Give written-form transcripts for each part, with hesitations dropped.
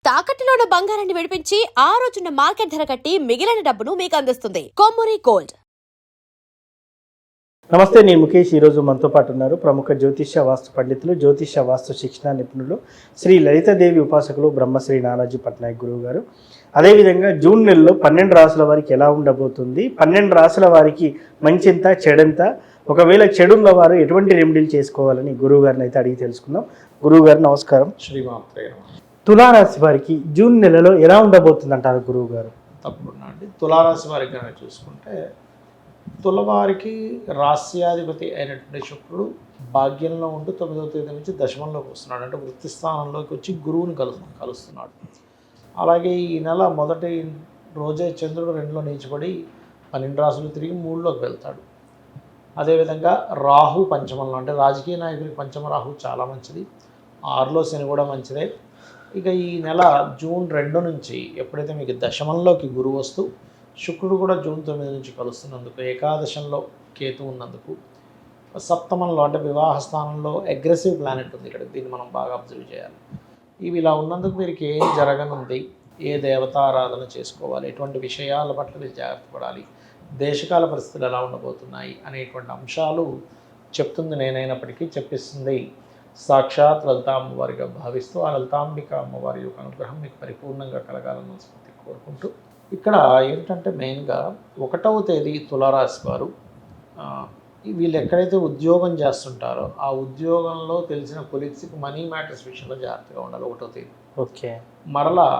తాకట్టులో ఉన్న బంగారాన్ని విడిపించి ఆ రోజున్న మార్కెట్ ధర కట్టి మిగిలిన డబ్బును మీకు అందిస్తుంది కొమ్మూరి గోల్డ్. నమస్తే, నేను ముఖేష్. ఈరోజు మనతో పాటు ఉన్నారు ప్రముఖ జ్యోతిష్య వాస్తు పండితులు, జ్యోతిష్య వాస్తు శిక్షణ నిపుణులు, శ్రీ లలితాదేవి ఉపాసకులు బ్రహ్మశ్రీ నానాజీ పట్నాయక్ గురువు గారు. అదేవిధంగా జూన్ నెలలో 12 రాసుల వారికి ఎలా ఉండబోతుంది, 12 రాసుల వారికి మంచింత చెడంత, ఒకవేళ చెడున్న వారు ఎటువంటి రెమెడీలు చేసుకోవాలని గురువు గారిని అయితే అడిగి తెలుసుకుందాం. గురువు గారు నమస్కారం. శ్రీమాత్రే. తులారాశి వారికి జూన్ నెలలో ఎలా ఉండబోతుంది అంటారు గురువు గారు? తప్పకుండా అండి. తులారాశి వారికి కనుక చూసుకుంటే, తులవారికి రాస్యాధిపతి అయినటువంటి శుక్రుడు భాగ్యంలో ఉంటూ 9వ తేదీ నుంచి దశమంలోకి వస్తున్నాడు. అంటే వృత్తి స్థానంలోకి వచ్చి గురువుని కలుస్తున్నాడు. అలాగే ఈ నెల మొదటి రోజే చంద్రుడు 2లో నీచబడి 12 రాశులు తిరిగి 3లోకి వెళ్తాడు. అదేవిధంగా రాహు పంచమంలో, అంటే రాజకీయ నాయకులకి పంచమ రాహు చాలా మంచిది. 6లో శని కూడా మంచిదే. ఇక ఈ నెల జూన్ 2 నుంచి ఎప్పుడైతే మీకు దశమంలోకి గురువు వస్తూ శుక్రుడు కూడా జూన్ 9 నుంచి కలుస్తున్నందుకు, ఏకాదశంలో కేతు ఉన్నందుకు, సప్తమంలో అంటే వివాహ స్థానంలో అగ్రెసివ్ ప్లానెట్ ఉంది ఇక్కడ. దీన్ని మనం బాగా అబ్జర్వ్ చేయాలి. ఇవి ఇలా ఉన్నందుకు వీరికి ఏం జరగనుంది, ఏ దేవతారాధన చేసుకోవాలి, ఎటువంటి విషయాల పట్ల మీరు జాగ్రత్త పడాలి, దేశకాల పరిస్థితులు ఎలా ఉండబోతున్నాయి అనేటువంటి అంశాలు చెప్తుంది నేనైనప్పటికీ చెప్పిస్తుంది సాక్షాత్ లలితా అమ్మవారిగా భావిస్తూ, ఆ లలితాంబిక అమ్మవారి యొక్క అనుగ్రహం మీకు పరిపూర్ణంగా కలగాలని మనస్ఫూర్తి కోరుకుంటూ, ఇక్కడ ఏంటంటే మెయిన్గా 1వ తేదీ తులారాశి వారు వీళ్ళు ఎక్కడైతే ఉద్యోగం చేస్తుంటారో ఆ ఉద్యోగంలో తెలిసిన కొలీగ్స్కి మనీ మ్యాటర్స్ విషయంలో జాగ్రత్తగా ఉండాలి. 1వ తేదీ. ఓకే. మరలా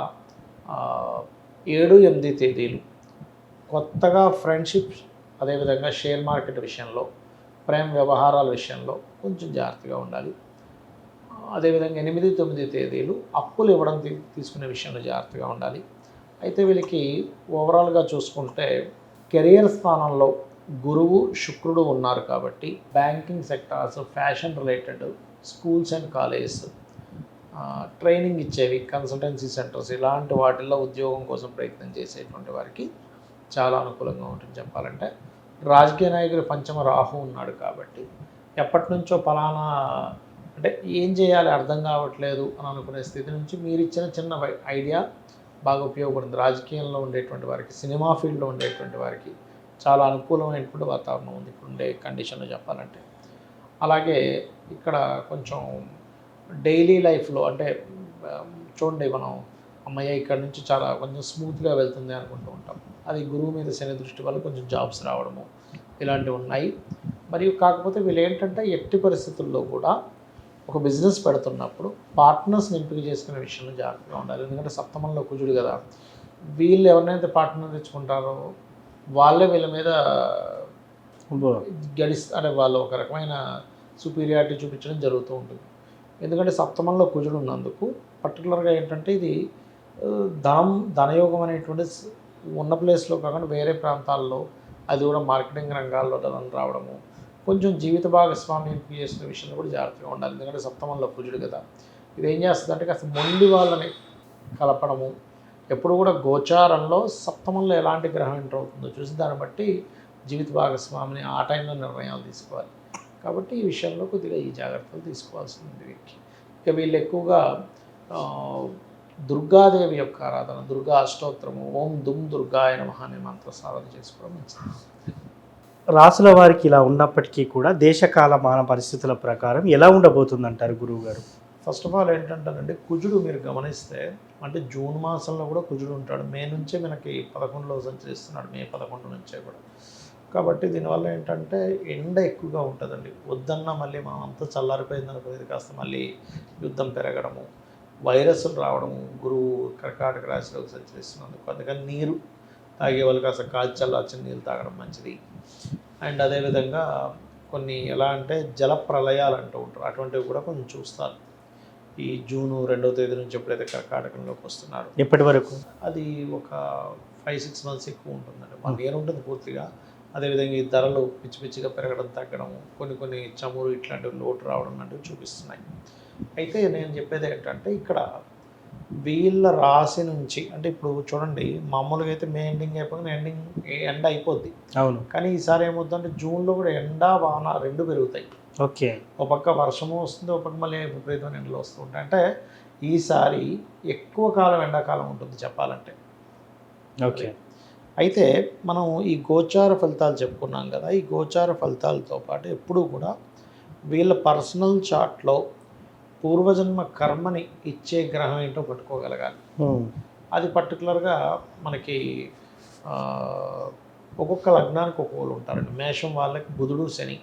7, 8 తేదీలు కొత్తగా ఫ్రెండ్షిప్స్, అదేవిధంగా షేర్ మార్కెట్ విషయంలో, ప్రేమ వ్యవహారాల విషయంలో కొంచెం జాగ్రత్తగా ఉండాలి. అదేవిధంగా 8, 9 తేదీలు అప్పులు ఇవ్వడం తీసుకునే విషయంలో జాగ్రత్తగా ఉండాలి. అయితే వీళ్ళకి ఓవరాల్గా చూసుకుంటే కెరియర్ స్థానంలో గురువు శుక్రుడు ఉన్నారు కాబట్టి banking sectors, fashion related, schools and colleges, training ఇచ్చేవి, కన్సల్టెన్సీ సెంటర్స్, ఇలాంటి వాటిల్లో ఉద్యోగం కోసం ప్రయత్నం చేసేటువంటి వారికి చాలా అనుకూలంగా ఉంటుంది. చెప్పాలంటే రాజకీయ నాయకులు పంచమ రాహు ఉన్నాడు కాబట్టి ఎప్పటి నుంచో ఫలానా అంటే ఏం చేయాలి అర్థం కావట్లేదు అని అనుకునే స్థితి నుంచి మీరు ఇచ్చిన చిన్న ఐడియా బాగా ఉపయోగపడుతుంది. రాజకీయంలో ఉండేటువంటి వారికి, సినిమా ఫీల్డ్లో ఉండేటువంటి వారికి చాలా అనుకూలమైనటువంటి వాతావరణం ఉంది ఇప్పుడు ఉండే కండిషన్లో చెప్పాలంటే. అలాగే ఇక్కడ కొంచెం డైలీ లైఫ్లో అంటే చూడండి, మనం అమ్మయ్య ఇక్కడ నుంచి చాలా కొంచెం స్మూత్గా వెళ్తుంది అనుకుంటూ ఉంటాం. అది గురువు మీద శని దృష్టి వల్ల కొంచెం జాబ్స్ రావడము ఇలాంటివి ఉన్నాయి. మరియు కాకపోతే వీళ్ళు ఏంటంటే ఎట్టి పరిస్థితుల్లో కూడా ఒక బిజినెస్ పెడుతున్నప్పుడు పార్ట్నర్స్ని ఎంపిక చేసుకునే విషయంలో జాగ్రత్తగా ఉండాలి. ఎందుకంటే సప్తమంలో కుజుడు కదా, వీళ్ళు ఎవరినైతే పార్ట్నర్ తెచ్చుకుంటారో వాళ్ళే వీళ్ళ మీద అంటే వాళ్ళు ఒక రకమైన సుపీరియారిటీ చూపించడం జరుగుతూ ఉంటుంది. ఎందుకంటే సప్తమంలో కుజుడు ఉన్నందుకు పర్టికులర్గా ఏంటంటే ఇది ధనయోగం అనేటువంటి ఉన్న ప్లేస్లో కాకుండా వేరే ప్రాంతాల్లో, అది కూడా మార్కెటింగ్ రంగాల్లో ధనం రావడము, కొంచెం జీవిత భాగస్వామి ఎంపిక చేసిన విషయంలో కూడా జాగ్రత్తగా ఉండాలి. ఎందుకంటే సప్తమంలో కుజుడు కదా, ఇది ఏం చేస్తుందంటే కాస్త మొండి వాళ్ళని కలపడము. ఎప్పుడు కూడా గోచారంలో సప్తమంలో ఎలాంటి గ్రహం ఎంటర్ అవుతుందో చూసి దాన్ని బట్టి జీవిత భాగస్వామిని ఆ టైంలో నిర్ణయాలు తీసుకోవాలి. కాబట్టి ఈ విషయంలో కొద్దిగా ఈ జాగ్రత్తలు తీసుకోవాల్సింది వీరికి. ఇక వీళ్ళు ఎక్కువగా దుర్గాదేవి యొక్క ఆరాధన, దుర్గా అష్టోత్తరము, ఓం దుమ్ దుర్గాయ నమః అనే మంత్ర సాధన చేసుకోవడం మంచిది. రాసుల వారికి ఇలా ఉన్నప్పటికీ కూడా దేశకాల మాన పరిస్థితుల ప్రకారం ఎలా ఉండబోతుంది అంటారు గురువు గారు? ఫస్ట్ ఆఫ్ ఆల్ ఏంటంటారండి, కుజుడు మీరు గమనిస్తే అంటే జూన్ మాసంలో కూడా కుజుడు ఉంటాడు. మే నుంచే మనకి 11లో సంచరిస్తున్నాడు, మే 11 నుంచే కూడా. కాబట్టి దీనివల్ల ఏంటంటే ఎండ ఎక్కువగా ఉంటుందండి. వద్దన్నా మళ్ళీ మనం అంతా చల్లారిపోయింది అనుకునేది కాస్త మళ్ళీ యుద్ధం పెరగడము, వైరస్లు రావడము, గురువు కర్కాటక రాశిలోకి సంచరిస్తున్నందుకు. అందుకని నీరు తాగే వాళ్ళు కాస్త చల్లార్చిన నీళ్ళు తాగడం మంచిది. అండ్ అదేవిధంగా కొన్ని ఎలా అంటే జల ప్రళయాలు అంటూ ఉంటారు, అటువంటివి కూడా కొంచెం చూస్తారు. ఈ జూన్ 2వ తేదీ నుంచి ఎప్పుడైతే కర్కాటకంలోకి వస్తున్నారు ఎప్పటి వరకు అది ఒక 5-6 మంత్స్ ఎక్కువ ఉంటుందండి. 1 year ఉంటుంది పూర్తిగా. అదేవిధంగా ఈ ధరలు పిచ్చి పిచ్చిగా పెరగడం, తగ్గడం, కొన్ని చమురు ఇట్లాంటివి లోటు రావడం లాంటివి చూపిస్తున్నాయి. అయితే నేను చెప్పేది ఏంటంటే ఇక్కడ వీళ్ళ రాశి నుంచి అంటే ఇప్పుడు చూడండి, మామూలుగా అయితే మే ఎండింగ్ అయిపోయిన ఎండ అయిపోద్ది. అవును. కానీ ఈసారి ఏమవుతుందంటే జూన్లో కూడా ఎండ వాన 2 పెరుగుతాయి. ఓకే. ఒక పక్క వర్షము వస్తుంది, ఒక పక్క మళ్ళీ విపరీతమైన ఎండలు వస్తూ ఉంటాయి. అంటే ఈసారి ఎక్కువ కాలం ఎండాకాలం ఉంటుంది చెప్పాలంటే. ఓకే. అయితే మనం ఈ గోచార ఫలితాలు చెప్పుకున్నాం కదా, ఈ గోచార ఫలితాలతో పాటు ఎప్పుడూ కూడా వీళ్ళ పర్సనల్ చార్ట్లో పూర్వజన్మ కర్మని ఇచ్చే గ్రహం ఏంటో పట్టుకోగలగాలి. అది పర్టికులర్గా మనకి ఒక్కొక్క లగ్నానికి ఒక్కొక్కరు ఉంటారండి. మేషం వాళ్ళకి బుధుడు శని.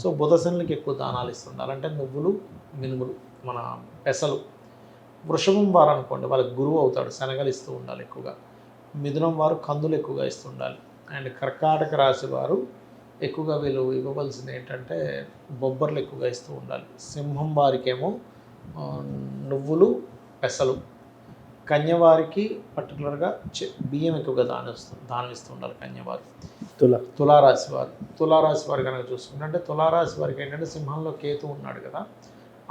సో బుధ శనులకి ఎక్కువ దానాలు ఇస్తుండాలి, అంటే నువ్వులు మినుములు మన పెసలు. వృషభం వారు అనుకోండి వాళ్ళకి గురువు అవుతాడు, శనగలు ఇస్తూ ఉండాలి ఎక్కువగా. మిథునం వారు కందులు ఎక్కువగా ఇస్తుండాలి. అండ్ కర్కాటక రాశి వారు ఎక్కువగా వీళ్ళు ఇవ్వవలసింది ఏంటంటే బొబ్బర్లు ఎక్కువగా ఇస్తూ ఉండాలి. సింహం వారికేమో నువ్వులు పెసలు. కన్యవారికి పర్టికులర్గా బియ్యం ఎక్కువగా దానం ఇస్తూ ఉండాలి కన్యవారు. తులారాశి వారు కనుక చూసుకుంటే, అంటే తులారాశి వారికి ఏంటంటే సింహంలో కేతు ఉన్నాడు కదా,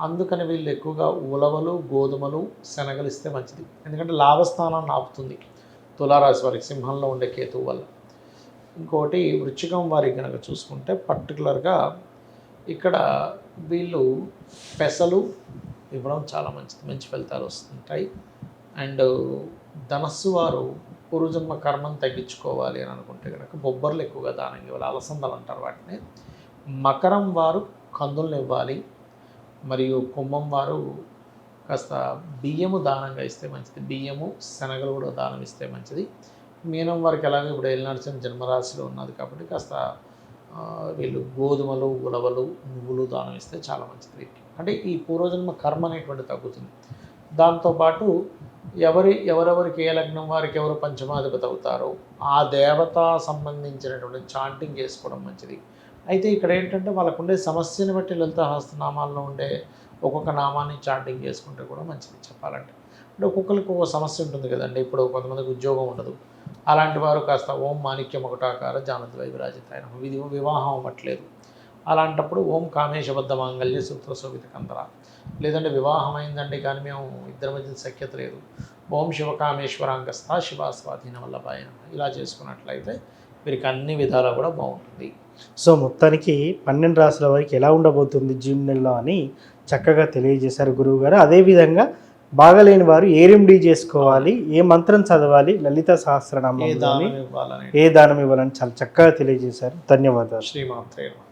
అందుకని వీళ్ళు ఎక్కువగా ఉలవలు గోధుమలు శనగలు ఇస్తే మంచిది. ఎందుకంటే లాభస్థానాన్ని ఆపుతుంది తులారాశి వారికి సింహంలో ఉండే కేతువు వల్ల. ఇంకోటి వృశ్చికం వారికి కనుక చూసుకుంటే పర్టికులర్గా ఇక్కడ వీళ్ళు పెసలు ఇవ్వడం చాలా మంచిది, మంచి ఫలితాలు వస్తుంటాయి. అండ్ ధనస్సు వారు పూర్వజన్మ కర్మను తగ్గించుకోవాలి అని అనుకుంటే కనుక బొబ్బర్లు ఎక్కువగా దానం ఇవ్వాలి, అలసందలు అంటారు వాటిని. మకరం వారు కందులను ఇవ్వాలి, మరియు కుంభం వారు కాస్త బియ్యము దానంగా ఇస్తే మంచిది, బియ్యము శనగలు కూడా దానం ఇస్తే మంచిది. మీనం వారికి ఎలాగో ఇప్పుడు ఏలినాటి జన్మరాశిలో ఉన్నది కాబట్టి కాస్త వీళ్ళు గోధుమలు ఉలవలు నువ్వులు దానం ఇస్తే చాలా మంచిది వీరికి. అంటే ఈ పూర్వజన్మ కర్మ అనేటువంటి తగ్గుతుంది. దాంతోపాటు ఎవరెవరికి ఏ లగ్నం వారికి ఎవరు పంచమాధిపతి అవుతారో ఆ దేవత సంబంధించినటువంటి చాంటింగ్ చేసుకోవడం మంచిది. అయితే ఇక్కడ ఏంటంటే వాళ్ళకు ఉండే సమస్యని బట్టి లలిత హస్తనామాల్లో ఉండే ఒక్కొక్క నామాన్ని చాంటింగ్ చేసుకుంటే కూడా మంచిది చెప్పాలంటే. అంటే ఒక్కొక్కరికి ఒక్కొక్క సమస్య ఉంటుంది కదండి. ఇప్పుడు కొంతమందికి ఉద్యోగం ఉండదు, అలాంటి వారు కాస్త ఓం మాణిక్యం ఒకటాకార జానద్వై విరాజితాయన వివాహం అవ్వట్లేదు, అలాంటప్పుడు ఓం కామేశబద్ధ మాంగళ్య సూత్ర శోభిత కందర, లేదంటే వివాహం అయిందండి కానీ మేము ఇద్దరి మధ్య సఖ్యత లేదు, ఓం శివకామేశ్వరాంగస్థ శివ స్వాధీన వల్లభాయన, ఇలా చేసుకున్నట్లయితే వీరికి అన్ని విధాలా కూడా బాగుంటుంది. సో మొత్తానికి 12 రాశుల వారికి ఎలా ఉండబోతుంది జూన్ నెలలో అని చక్కగా తెలియజేశారు గురువుగారు. అదేవిధంగా బాగలేని వారు ఏ రెమెడీ చేసుకోవాలి, ఏ మంత్రం చదవాలి, లలిత సహస్రనామం ఏ దానం ఇవ్వాలని చాలా చక్కగా తెలియజేశారు. ధన్యవాదాలు. శ్రీమాత్రే నమః.